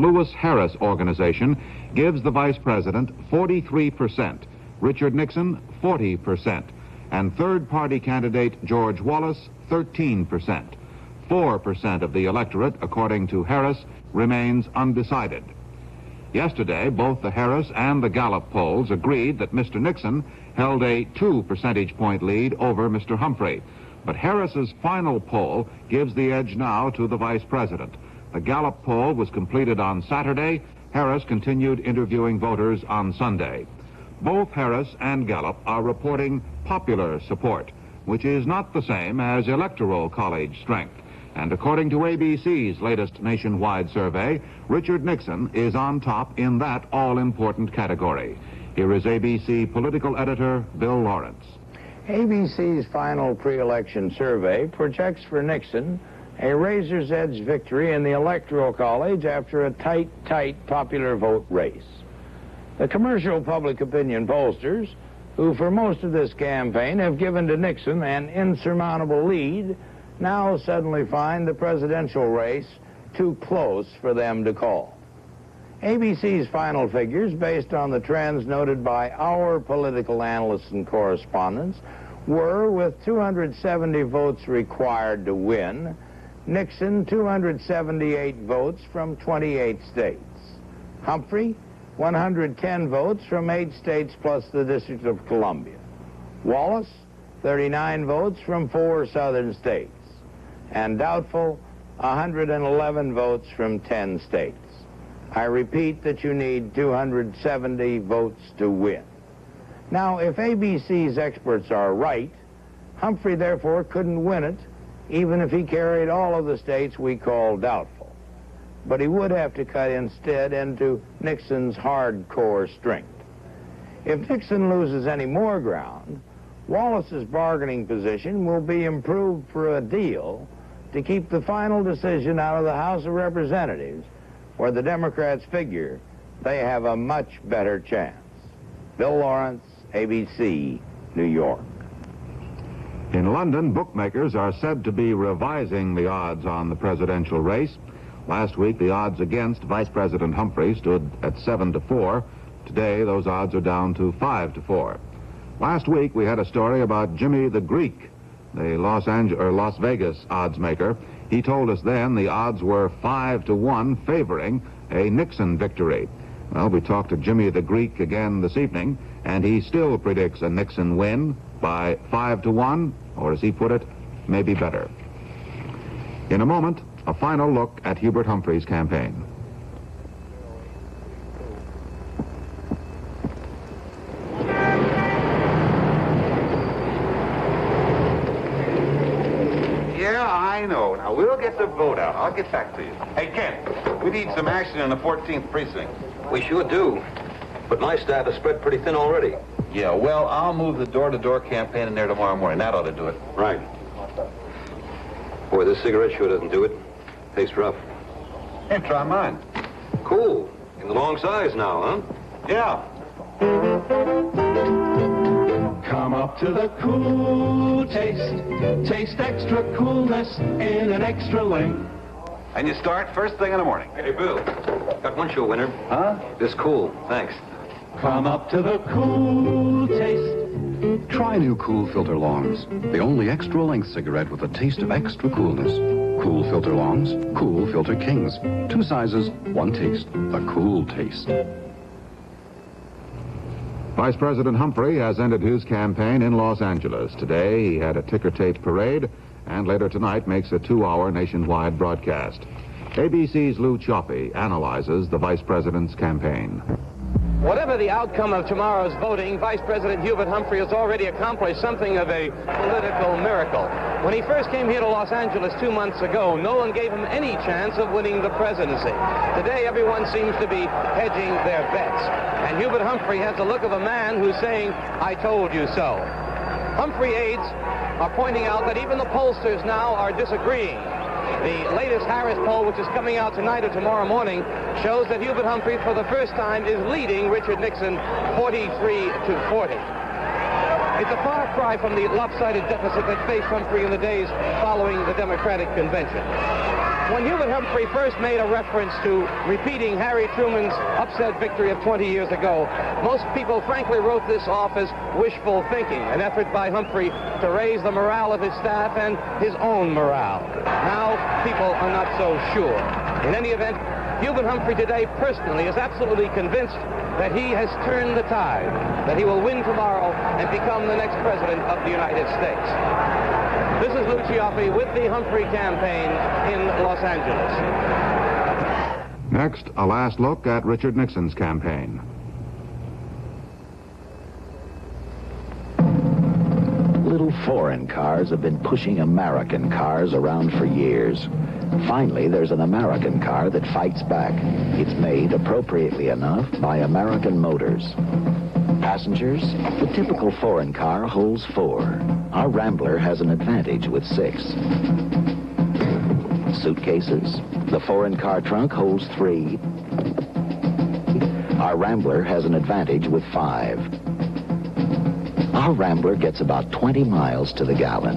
Lewis Harris organization gives the vice president 43%, Richard Nixon 40%, and third-party candidate George Wallace 13%. 4% of the electorate, according to Harris, remains undecided. Yesterday, both the Harris and the Gallup polls agreed that Mr. Nixon held a 2 percentage point lead over Mr. Humphrey. But Harris's final poll gives the edge now to the vice president. The Gallup poll was completed on Saturday. Harris continued interviewing voters on Sunday. Both Harris and Gallup are reporting popular support, which is not the same as Electoral College strength. And according to ABC's latest nationwide survey, Richard Nixon is on top in that all-important category. Here is ABC political editor Bill Lawrence. ABC's final pre-election survey projects for Nixon a razor's edge victory in the Electoral College after a tight popular vote race. The commercial public opinion pollsters, who for most of this campaign have given to Nixon an insurmountable lead, now suddenly find the presidential race too close for them to call. ABC's final figures, based on the trends noted by our political analysts and correspondents, were, with 270 votes required to win, Nixon 278 votes from 28 states. Humphrey, 110 votes from 8 states plus the District of Columbia. Wallace, 39 votes from 4 southern states. And doubtful, 111 votes from 10 states. I repeat that you need 270 votes to win. Now, if ABC's experts are right, Humphrey therefore couldn't win it, even if he carried all of the states we call doubtful. But he would have to cut instead into Nixon's hardcore strength. If Nixon loses any more ground, Wallace's bargaining position will be improved for a deal to keep the final decision out of the House of Representatives, where the Democrats figure they have a much better chance. Bill Lawrence, ABC, New York. In London, bookmakers are said to be revising the odds on the presidential race. Last week, the odds against Vice President Humphrey stood at 7-4. Today, those odds are down to 5-4. Last week, we had a story about Jimmy the Greek, the Las Vegas odds maker. He told us then the odds were 5-1 favoring a Nixon victory. Well, we talked to Jimmy the Greek again this evening, and he still predicts a Nixon win by 5-1, or as he put it, maybe better. In a moment, a final look at Hubert Humphrey's campaign. I know. Now, we'll get the vote out. I'll get back to you. Hey, Ken, we need some action in the 14th precinct. We sure do. But my staff is spread pretty thin already. Yeah, well, I'll move the door-to-door campaign in there tomorrow morning. That ought to do it. Right. Boy, this cigarette sure doesn't do it. Tastes rough. Hey, try mine. Cool. In the long size now, huh? Yeah. Come up to the cool taste. Taste extra coolness in an extra length. And you start first thing in the morning. Hey, Bill. Got one show winner. Huh? This cool. Thanks. Come up to the cool taste. Try new Cool Filter Longs, the only extra-length cigarette with a taste of extra coolness. Cool Filter Longs, Cool Filter Kings. 2 sizes, 1 taste. A cool taste. Vice President Humphrey has ended his campaign in Los Angeles. Today, he had a ticker-tape parade, and later tonight makes a 2-hour nationwide broadcast. ABC's Lou Choppy analyzes the vice president's campaign. Whatever the outcome of tomorrow's voting, Vice President Hubert Humphrey has already accomplished something of a political miracle. When he first came here to Los Angeles 2 months ago, no one gave him any chance of winning the presidency. Today, everyone seems to be hedging their bets. And Hubert Humphrey has the look of a man who's saying, "I told you so." Humphrey aides are pointing out that even the pollsters now are disagreeing. The latest Harris poll, which is coming out tonight or tomorrow morning, shows that Hubert Humphrey, for the first time, is leading Richard Nixon 43-40. It's a far cry from the lopsided deficit that faced Humphrey in the days following the Democratic Convention. When Hubert Humphrey first made a reference to repeating Harry Truman's upset victory of 20 years ago, most people frankly wrote this off as wishful thinking, an effort by Humphrey to raise the morale of his staff and his own morale. Now, people are not so sure. In any event, Hubert Humphrey today personally is absolutely convinced that he has turned the tide, that he will win tomorrow and become the next president of the United States. This is Lou Cioffi with the Humphrey campaign in Los Angeles. Next, a last look at Richard Nixon's campaign. Little foreign cars have been pushing American cars around for years. Finally, there's an American car that fights back. It's made, appropriately enough, by American Motors. Passengers, the typical foreign car holds 4. Our Rambler has an advantage with 6. Suitcases, the foreign car trunk holds 3. Our Rambler has an advantage with 5. Our Rambler gets about 20 miles to the gallon.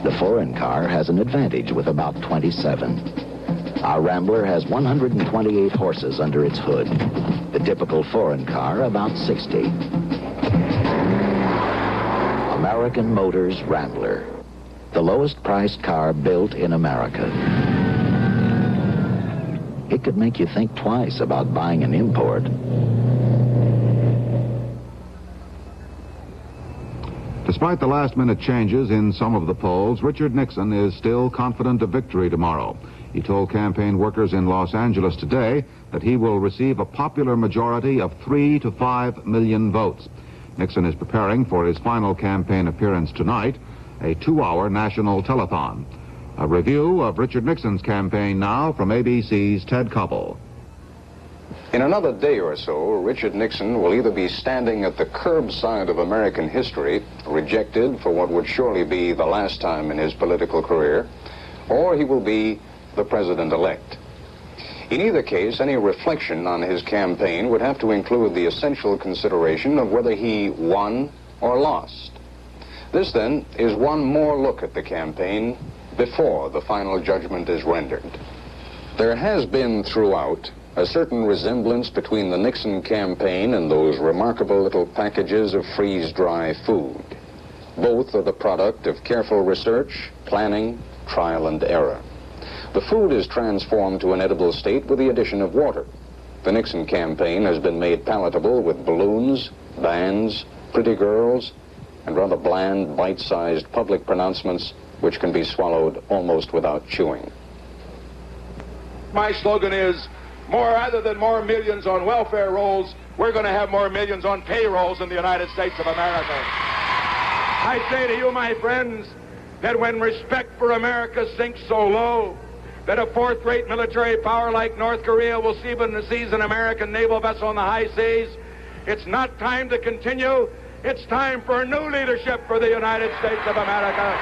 The foreign car has an advantage with about 27. Our Rambler has 128 horses under its hood. The typical foreign car about 60. American Motors Rambler, the lowest priced car built in America. It could make you think twice about buying an import. Despite the last-minute changes in some of the polls, Richard Nixon is still confident of victory tomorrow. He told campaign workers in Los Angeles today that he will receive a popular majority of 3 to 5 million votes. Nixon is preparing for his final campaign appearance tonight, a 2-hour national telethon. A review of Richard Nixon's campaign now from ABC's Ted Koppel. In another day or so, Richard Nixon will either be standing at the curbside of American history, rejected for what would surely be the last time in his political career, or he will be the president-elect. In either case, any reflection on his campaign would have to include the essential consideration of whether he won or lost. This, then, is one more look at the campaign before the final judgment is rendered. There has been throughout a certain resemblance between the Nixon campaign and those remarkable little packages of freeze-dry food. Both are the product of careful research, planning, trial and error. The food is transformed to an edible state with the addition of water. The Nixon campaign has been made palatable with balloons, bands, pretty girls, and rather bland, bite-sized public pronouncements which can be swallowed almost without chewing. My slogan is, rather than more millions on welfare rolls, we're going to have more millions on payrolls in the United States of America. I say to you, my friends, that when respect for America sinks so low that a fourth-rate military power like North Korea will seize an American naval vessel on the high seas, it's not time to continue. It's time for new leadership for the United States of America.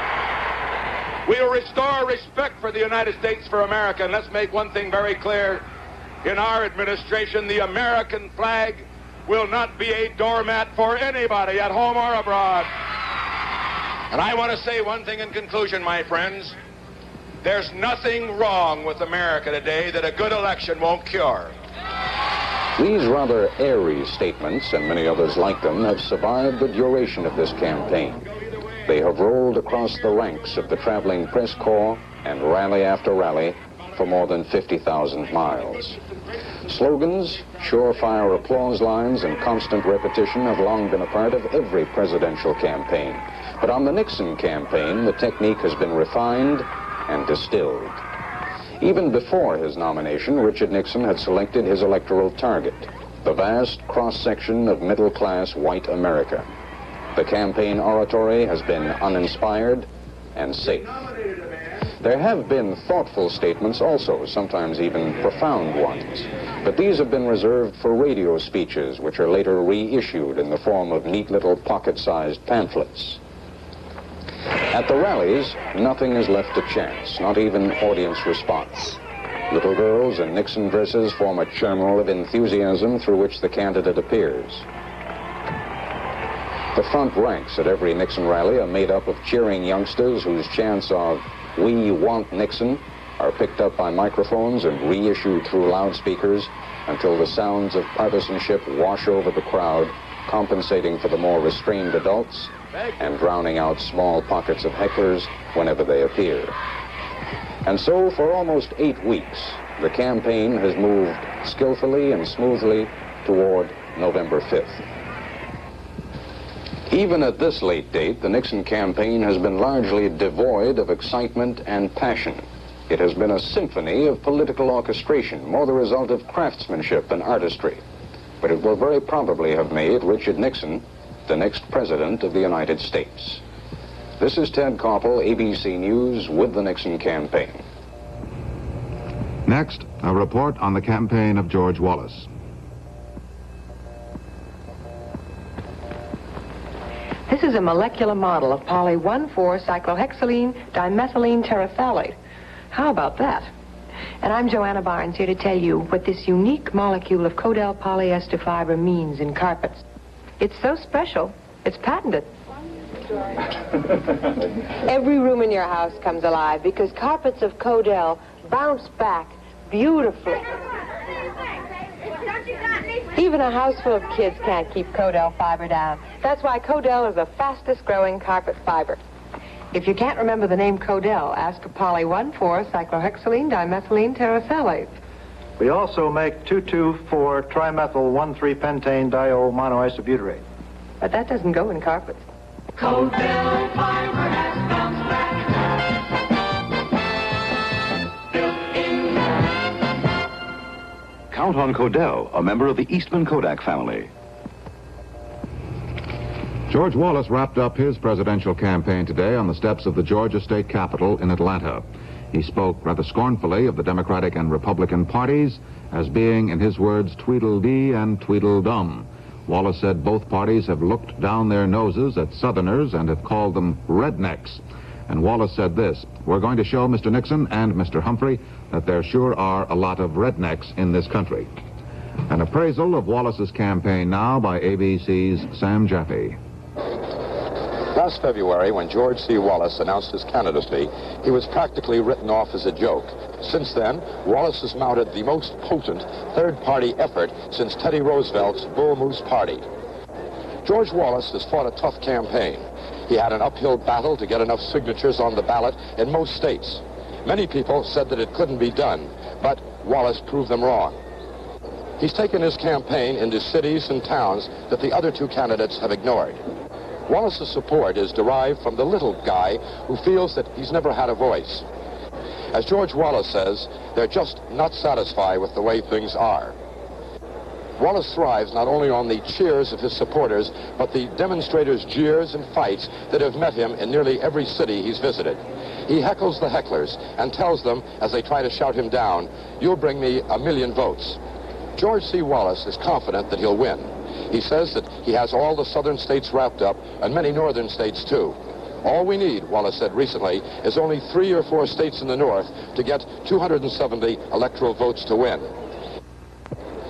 We'll restore respect for the United States for America. And let's make one thing very clear. In our administration, the American flag will not be a doormat for anybody at home or abroad. And I want to say one thing in conclusion, my friends. There's nothing wrong with America today that a good election won't cure. These rather airy statements, and many others like them, have survived the duration of this campaign. They have rolled across the ranks of the traveling press corps and rally after rally for more than 50,000 miles. Slogans, surefire applause lines, and constant repetition have long been a part of every presidential campaign. But on the Nixon campaign, the technique has been refined and distilled. Even before his nomination, Richard Nixon had selected his electoral target, the vast cross-section of middle-class white America. The campaign oratory has been uninspired and safe. There have been thoughtful statements also, sometimes even profound ones, but these have been reserved for radio speeches, which are later reissued in the form of neat little pocket-sized pamphlets. At the rallies, nothing is left to chance, not even audience response. Little girls in Nixon dresses form a channel of enthusiasm through which the candidate appears. The front ranks at every Nixon rally are made up of cheering youngsters whose chants of "We want Nixon" are picked up by microphones and reissued through loudspeakers until the sounds of partisanship wash over the crowd, compensating for the more restrained adults and drowning out small pockets of hecklers whenever they appear. And so, for almost 8 weeks, the campaign has moved skillfully and smoothly toward November 5th. Even at this late date, the Nixon campaign has been largely devoid of excitement and passion. It has been a symphony of political orchestration, more the result of craftsmanship than artistry. But it will very probably have made Richard Nixon the next president of the United States. This is Ted Koppel, ABC News, with the Nixon campaign. Next, a report on the campaign of George Wallace. This is a molecular model of poly 1,4-cyclohexylene dimethylene terephthalate. How about that? And I'm Joanna Barnes here to tell you what this unique molecule of Codel polyester fiber means in carpets. It's so special, it's patented. Every room in your house comes alive because carpets of Codel bounce back beautifully. Even a house full of kids can't keep Codel fiber down. That's why Codel is the fastest growing carpet fiber. If you can't remember the name Codel, ask a poly 1,4-cyclohexylene dimethylene terephthalate. We also make 2,2,4-trimethyl-1,3-pentane diol monoisobutyrate. But that doesn't go in carpets. Codel fiber has bounced back. Built-in. Count on Codel, a member of the Eastman Kodak family. George Wallace wrapped up his presidential campaign today on the steps of the Georgia State Capitol in Atlanta. He spoke rather scornfully of the Democratic and Republican parties as being, in his words, Tweedledee and Tweedledum. Wallace said both parties have looked down their noses at Southerners and have called them rednecks. And Wallace said this: "We're going to show Mr. Nixon and Mr. Humphrey that there sure are a lot of rednecks in this country." An appraisal of Wallace's campaign now by ABC's Sam Jaffe. Last February, when George C. Wallace announced his candidacy, he was practically written off as a joke. Since then, Wallace has mounted the most potent third-party effort since Teddy Roosevelt's Bull Moose Party. George Wallace has fought a tough campaign. He had an uphill battle to get enough signatures on the ballot in most states. Many people said that it couldn't be done, but Wallace proved them wrong. He's taken his campaign into cities and towns that the other two candidates have ignored. Wallace's support is derived from the little guy who feels that he's never had a voice. As George Wallace says, they're just not satisfied with the way things are. Wallace thrives not only on the cheers of his supporters, but the demonstrators' jeers and fights that have met him in nearly every city he's visited. He heckles the hecklers and tells them, as they try to shout him down, "You'll bring me 1,000,000 votes." George C. Wallace is confident that he'll win. He says that he has all the southern states wrapped up, and many northern states too. All we need, Wallace said recently, is only 3 or 4 states in the north to get 270 electoral votes to win.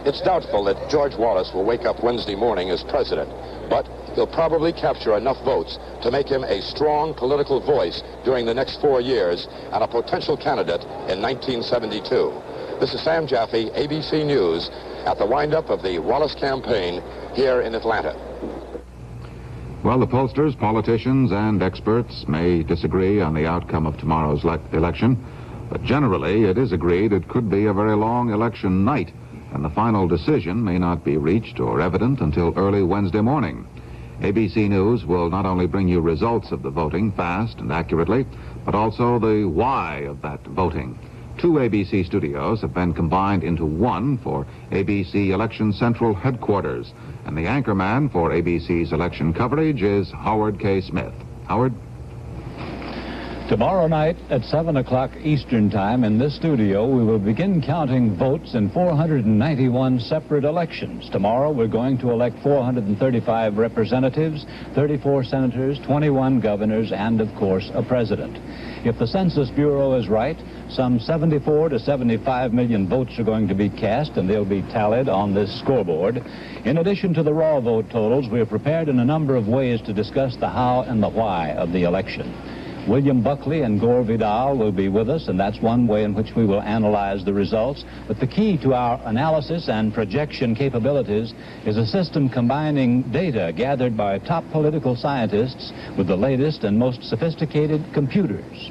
It's doubtful that George Wallace will wake up Wednesday morning as president, but he'll probably capture enough votes to make him a strong political voice during the next 4 years and a potential candidate in 1972. This is Sam Jaffe, ABC News, at the windup of the Wallace campaign here in Atlanta. Well, the pollsters, politicians, and experts may disagree on the outcome of tomorrow's election, but generally it is agreed it could be a very long election night, and the final decision may not be reached or evident until early Wednesday morning. ABC News will not only bring you results of the voting fast and accurately, but also the why of that voting. 2 ABC studios have been combined into one for ABC Election Central Headquarters, and the anchorman for ABC's election coverage is Howard K. Smith. Howard? Tomorrow night at 7 o'clock Eastern Time in this studio, we will begin counting votes in 491 separate elections. Tomorrow we're going to elect 435 representatives, 34 senators, 21 governors, and, of course, a president. If the Census Bureau is right, some 74 to 75 million votes are going to be cast, and they'll be tallied on this scoreboard. In addition to the raw vote totals, we have prepared in a number of ways to discuss the how and the why of the election. William Buckley and Gore Vidal will be with us, and that's one way in which we will analyze the results. But the key to our analysis and projection capabilities is a system combining data gathered by top political scientists with the latest and most sophisticated computers.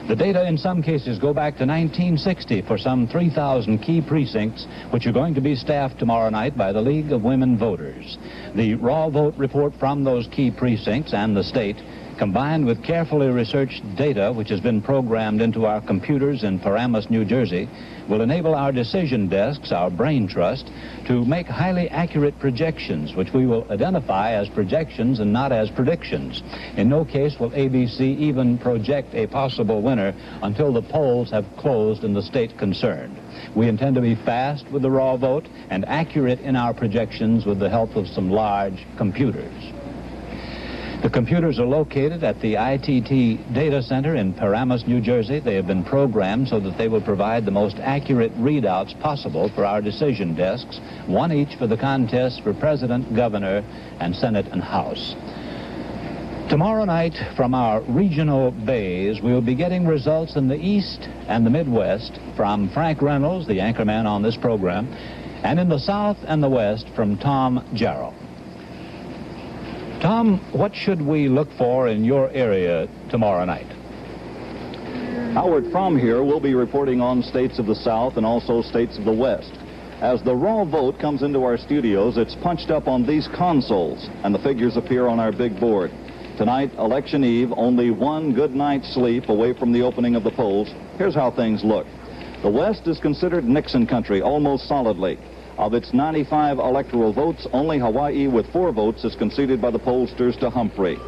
The data in some cases go back to 1960 for some 3,000 key precincts, which are going to be staffed tomorrow night by the League of Women Voters. The raw vote report from those key precincts and the state, combined with carefully researched data which has been programmed into our computers in Paramus, New Jersey, will enable our decision desks, our brain trust, to make highly accurate projections, which we will identify as projections and not as predictions. In no case will ABC even project a possible winner until the polls have closed in the state concerned. We intend to be fast with the raw vote and accurate in our projections with the help of some large computers. The computers are located at the ITT Data Center in Paramus, New Jersey. They have been programmed so that they will provide the most accurate readouts possible for our decision desks, one each for the contests for President, Governor, and Senate and House. Tomorrow night, from our regional bays, we'll be getting results in the East and the Midwest from Frank Reynolds, the anchorman on this program, and in the South and the West from Tom Jarrell. Tom, what should we look for in your area tomorrow night? Howard, from here, we'll be reporting on states of the South and also states of the West. As the raw vote comes into our studios, it's punched up on these consoles, and the figures appear on our big board. Tonight, election eve, only one good night's sleep away from the opening of the polls. Here's how things look. The West is considered Nixon country almost solidly. Of its 95 electoral votes, only Hawaii with 4 votes is conceded by the pollsters to Humphrey.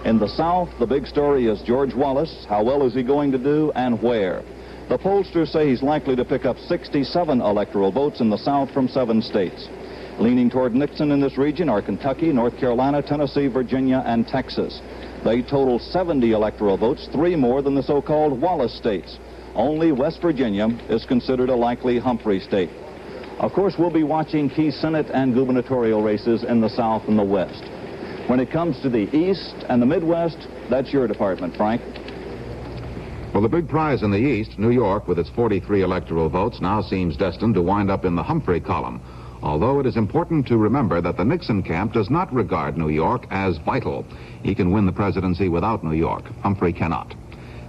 In the South, the big story is George Wallace. How well is he going to do and where? The pollsters say he's likely to pick up 67 electoral votes in the South from 7 states. Leaning toward Nixon in this region are Kentucky, North Carolina, Tennessee, Virginia, and Texas. They total 70 electoral votes, 3 more than the so-called Wallace states. Only West Virginia is considered a likely Humphrey state. Of course, we'll be watching key Senate and gubernatorial races in the South and the West. When it comes to the East and the Midwest, that's your department, Frank. Well, the big prize in the East, New York, with its 43 electoral votes, now seems destined to wind up in the Humphrey column. Although it is important to remember that the Nixon camp does not regard New York as vital. He can win the presidency without New York. Humphrey cannot.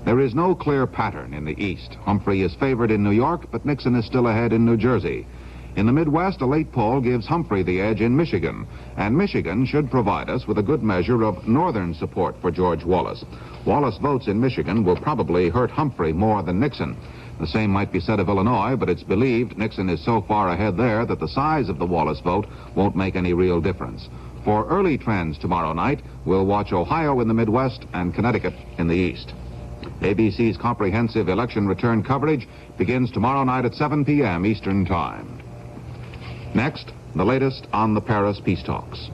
There is no clear pattern in the East. Humphrey is favored in New York, but Nixon is still ahead in New Jersey. In the Midwest, a late poll gives Humphrey the edge in Michigan, and Michigan should provide us with a good measure of northern support for George Wallace. Wallace votes in Michigan will probably hurt Humphrey more than Nixon. The same might be said of Illinois, but it's believed Nixon is so far ahead there that the size of the Wallace vote won't make any real difference. For early trends tomorrow night, we'll watch Ohio in the Midwest and Connecticut in the East. ABC's comprehensive election return coverage begins tomorrow night at 7 p.m. Eastern Time. Next, the latest on the Paris peace talks.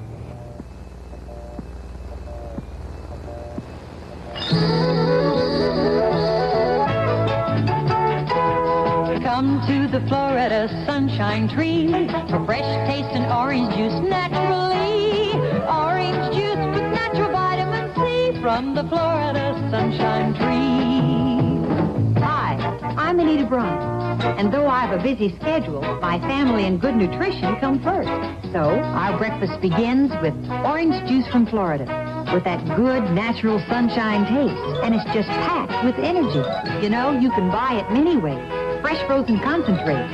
Come to the Florida Sunshine Tree for fresh taste and orange juice naturally. Orange juice with natural vitamin C from the Florida Sunshine Tree. Hi, I'm Anita Bryant. And though I have a busy schedule, my family and good nutrition come first. So our breakfast begins with orange juice from Florida, with that good natural sunshine taste. And it's just packed with energy. You know, you can buy it many ways. Fresh frozen concentrate.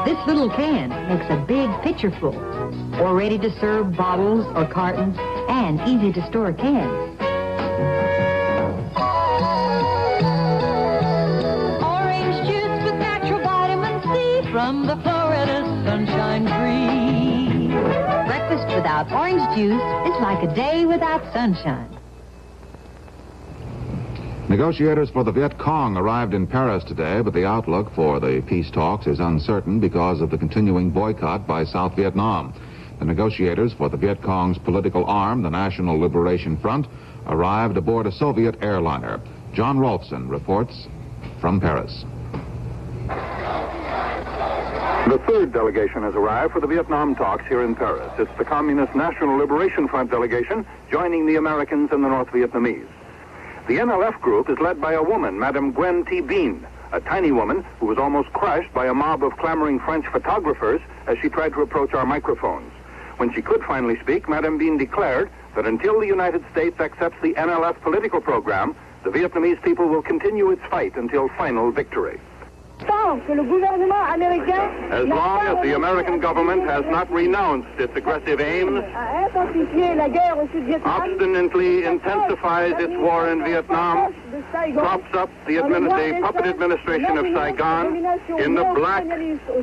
This little can makes a big pitcher full. Or ready-to-serve bottles or cartons, and easy-to-store cans. From the Florida Sunshine Tree. Breakfast without orange juice is like a day without sunshine. Negotiators for the Viet Cong arrived in Paris today, but the outlook for the peace talks is uncertain because of the continuing boycott by South Vietnam. The negotiators for the Viet Cong's political arm, the National Liberation Front, arrived aboard a Soviet airliner. John Rolfson reports from Paris. The third delegation has arrived for the Vietnam talks here in Paris. It's the Communist National Liberation Front delegation joining the Americans and the North Vietnamese. The NLF group is led by a woman, Madame Gwen T. Bean, a tiny woman who was almost crushed by a mob of clamoring French photographers as she tried to approach our microphones. When she could finally speak, Madame Bean declared that until the United States accepts the NLF political program, the Vietnamese people will continue its fight until final victory. As long as the American government has not renounced its aggressive aims, obstinately intensifies its war in Vietnam, props up the puppet administration of Saigon in the black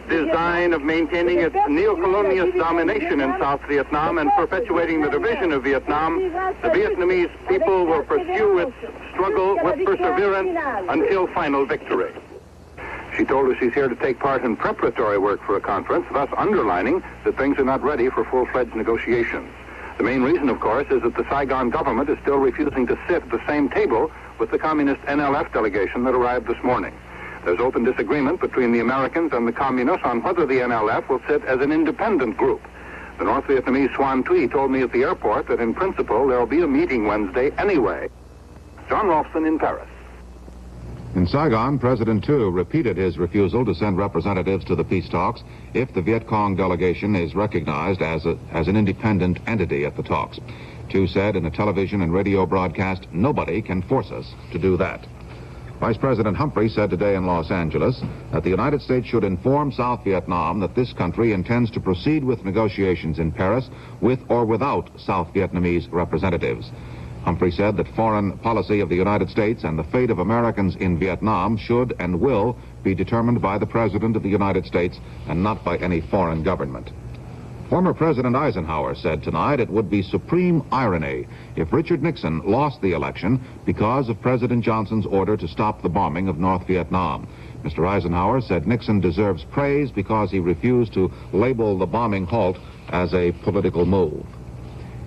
design of maintaining its neo-colonialist domination in South Vietnam and perpetuating the division of Vietnam, the Vietnamese people will pursue its struggle with perseverance until final victory. She told us she's here to take part in preparatory work for a conference, thus underlining that things are not ready for full-fledged negotiations. The main reason, of course, is that the Saigon government is still refusing to sit at the same table with the communist NLF delegation that arrived this morning. There's open disagreement between the Americans and the communists on whether the NLF will sit as an independent group. The North Vietnamese Xuan Thuy told me at the airport that in principle there will be a meeting Wednesday anyway. John Rolfson in Paris. In Saigon, President Tu repeated his refusal to send representatives to the peace talks if the Viet Cong delegation is recognized as an independent entity at the talks. Tu said in a television and radio broadcast, "Nobody can force us to do that." Vice President Humphrey said today in Los Angeles that the United States should inform South Vietnam that this country intends to proceed with negotiations in Paris with or without South Vietnamese representatives. Humphrey said that foreign policy of the United States and the fate of Americans in Vietnam should and will be determined by the President of the United States and not by any foreign government. Former President Eisenhower said tonight it would be supreme irony if Richard Nixon lost the election because of President Johnson's order to stop the bombing of North Vietnam. Mr. Eisenhower said Nixon deserves praise because he refused to label the bombing halt as a political move.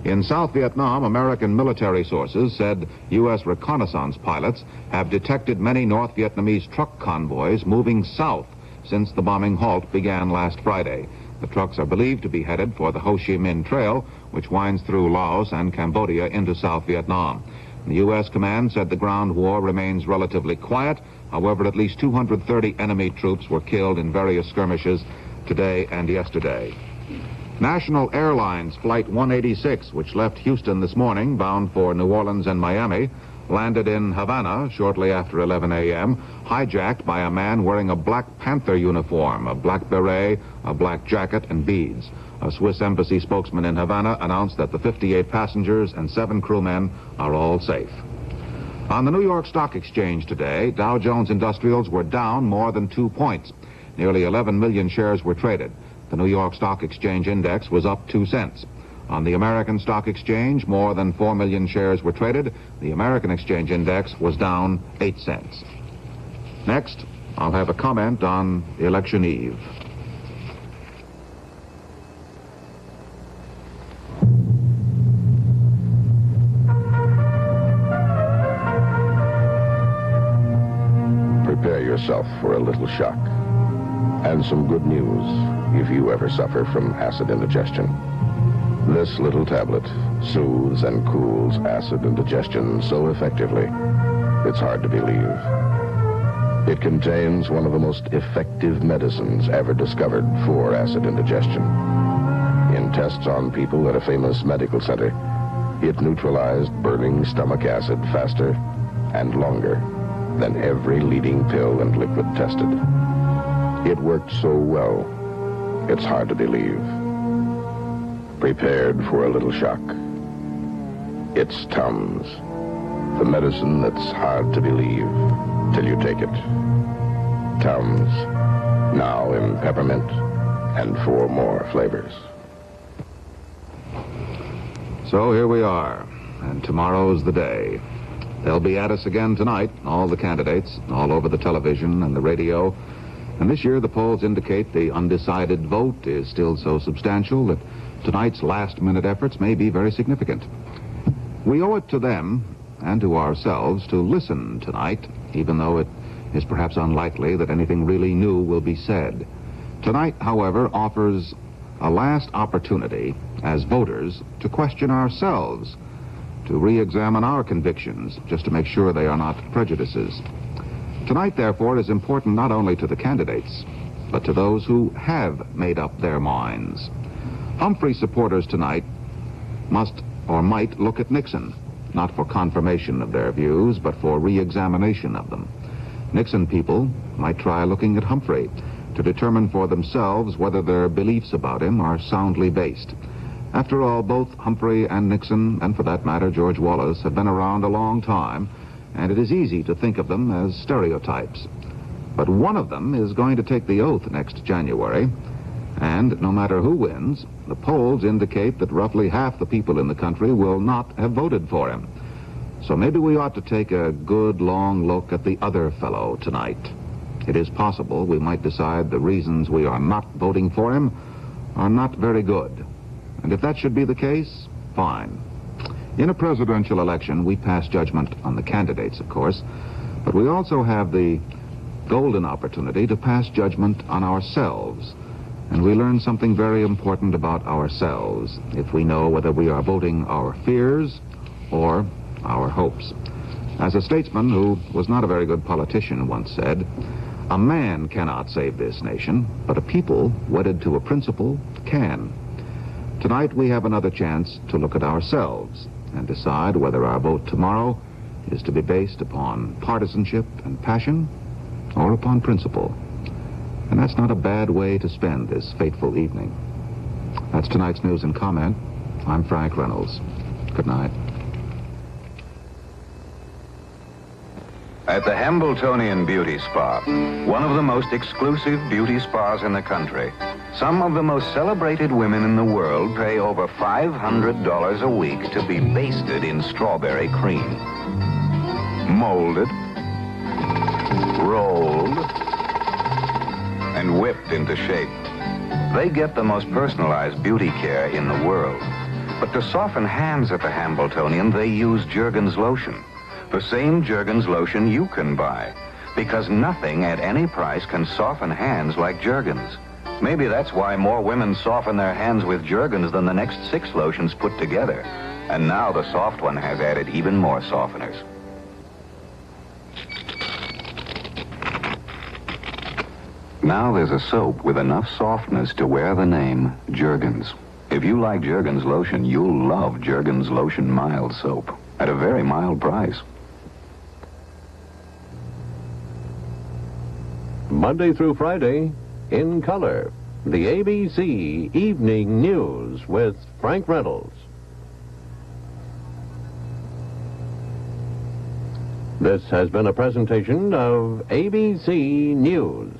In South Vietnam, American military sources said U.S. reconnaissance pilots have detected many North Vietnamese truck convoys moving south since the bombing halt began last Friday. The trucks are believed to be headed for the Ho Chi Minh Trail, which winds through Laos and Cambodia into South Vietnam. The U.S. command said the ground war remains relatively quiet. However, at least 230 enemy troops were killed in various skirmishes today and yesterday. National Airlines Flight 186, which left Houston this morning bound for New Orleans and Miami, landed in Havana shortly after 11 a.m., hijacked by a man wearing a Black Panther uniform, a black beret, a black jacket, and beads. A Swiss embassy spokesman in Havana announced that the 58 passengers and 7 crewmen are all safe. On the New York Stock Exchange today, Dow Jones Industrials were down more than 2 points. Nearly 11 million shares were traded. The New York Stock Exchange Index was up 2 cents. On the American Stock Exchange, more than 4 million shares were traded. The American Exchange Index was down 8 cents. Next, I'll have a comment on election eve. Prepare yourself for a little shock. And some good news if you ever suffer from acid indigestion. This little tablet soothes and cools acid indigestion so effectively, it's hard to believe. It contains one of the most effective medicines ever discovered for acid indigestion. In tests on people at a famous medical center, it neutralized burning stomach acid faster and longer than every leading pill and liquid tested. It worked so well, it's hard to believe. Prepared for a little shock. It's Tums, the medicine that's hard to believe till you take it. Tums, now in peppermint and 4 more flavors. So here we are, and tomorrow's the day. They'll be at us again tonight, all the candidates, all over the television and the radio. And this year, the polls indicate the undecided vote is still so substantial that tonight's last-minute efforts may be very significant. We owe it to them and to ourselves to listen tonight, even though it is perhaps unlikely that anything really new will be said. Tonight, however, offers a last opportunity as voters to question ourselves, to re-examine our convictions, just to make sure they are not prejudices. Tonight, therefore, is important not only to the candidates, but to those who have made up their minds. Humphrey supporters tonight must or might look at Nixon, not for confirmation of their views, but for re-examination of them. Nixon people might try looking at Humphrey to determine for themselves whether their beliefs about him are soundly based. After all, both Humphrey and Nixon, and for that matter George Wallace, have been around a long time, and it is easy to think of them as stereotypes. But one of them is going to take the oath next January, and no matter who wins, the polls indicate that roughly half the people in the country will not have voted for him. So maybe we ought to take a good long look at the other fellow tonight. It is possible we might decide the reasons we are not voting for him are not very good. And if that should be the case, fine. In a presidential election, we pass judgment on the candidates, of course, but we also have the golden opportunity to pass judgment on ourselves. And we learn something very important about ourselves if we know whether we are voting our fears or our hopes. As a statesman who was not a very good politician once said, a man cannot save this nation, but a people wedded to a principle can. Tonight we have another chance to look at ourselves and decide whether our vote tomorrow is to be based upon partisanship and passion or upon principle. And that's not a bad way to spend this fateful evening. That's tonight's news and comment. I'm Frank Reynolds. Good night. At the Hambletonian Beauty Spa, one of the most exclusive beauty spas in the country, some of the most celebrated women in the world pay over $500 a week to be basted in strawberry cream. Molded, rolled, and whipped into shape. They get the most personalized beauty care in the world. But to soften hands at the Hambletonian, they use Jergens lotion. The same Jergens lotion you can buy, because nothing at any price can soften hands like Jergens. Maybe that's why more women soften their hands with Jergens than the next 6 lotions put together. And now the soft one has added even more softeners. Now there's a soap with enough softness to wear the name Jergens. If you like Jergens lotion, you'll love Jergens Lotion Mild Soap at a very mild price. Monday through Friday, in color, the ABC Evening News with Frank Reynolds. This has been a presentation of ABC News.